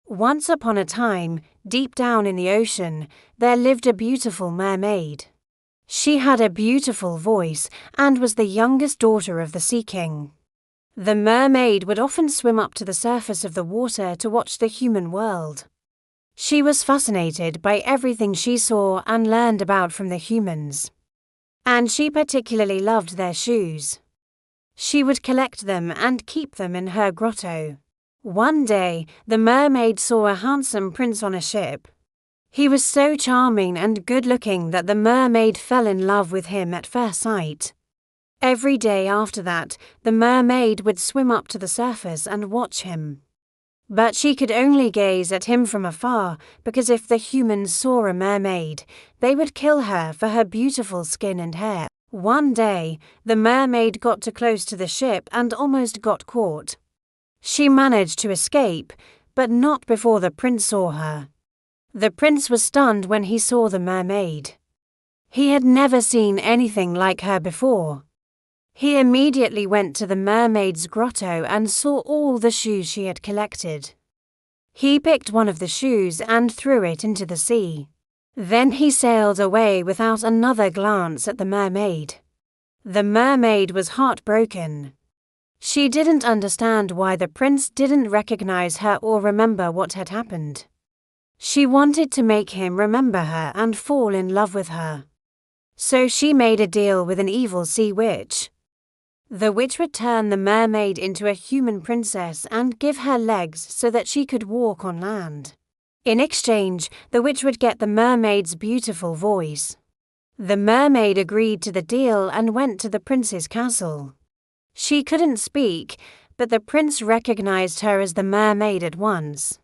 Once upon a time, deep down in the ocean, there lived a beautiful mermaid. She had a beautiful voice and was the youngest daughter of the Sea King. The mermaid would often swim up to the surface of the water to watch the human world. She was fascinated by everything she saw and learned about from the humans. And she particularly loved their shoes. She would collect them and keep them in her grotto. One day, the mermaid saw a handsome prince on a ship. He was so charming and good-looking that the mermaid fell in love with him at first sight. Every day after that, the mermaid would swim up to the surface and watch him. But she could only gaze at him from afar because if the humans saw a mermaid, they would kill her for her beautiful skin and hair. One day, the mermaid got too close to the ship and almost got caught. She managed to escape, but not before the prince saw her. The prince was stunned when he saw the mermaid. He had never seen anything like her before. He immediately went to the mermaid's grotto and saw all the shoes she had collected. He picked one of the shoes and threw it into the sea. Then he sailed away without another glance at the mermaid. The mermaid was heartbroken. She didn't understand why the prince didn't recognize her or remember what had happened. She wanted to make him remember her and fall in love with her. So she made a deal with an evil sea witch. The witch would turn the mermaid into a human princess and give her legs so that she could walk on land. In exchange, the witch would get the mermaid's beautiful voice. The mermaid agreed to the deal and went to the prince's castle. She couldn't speak, but the prince recognized her as the mermaid at once.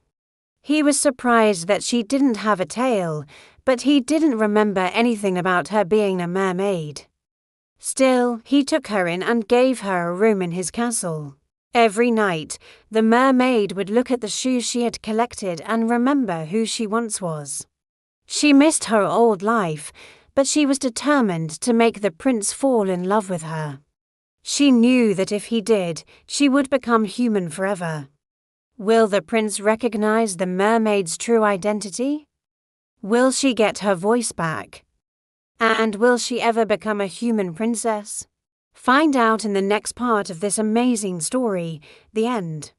He was surprised that she didn't have a tail, but he didn't remember anything about her being a mermaid. Still, he took her in and gave her a room in his castle. Every night, the mermaid would look at the shoes she had collected and remember who she once was. She missed her old life, but she was determined to make the prince fall in love with her. She knew that if he did, she would become human forever. Will the prince recognize the mermaid's true identity? Will she get her voice back? And will she ever become a human princess? Find out in the next part of this amazing story, The End.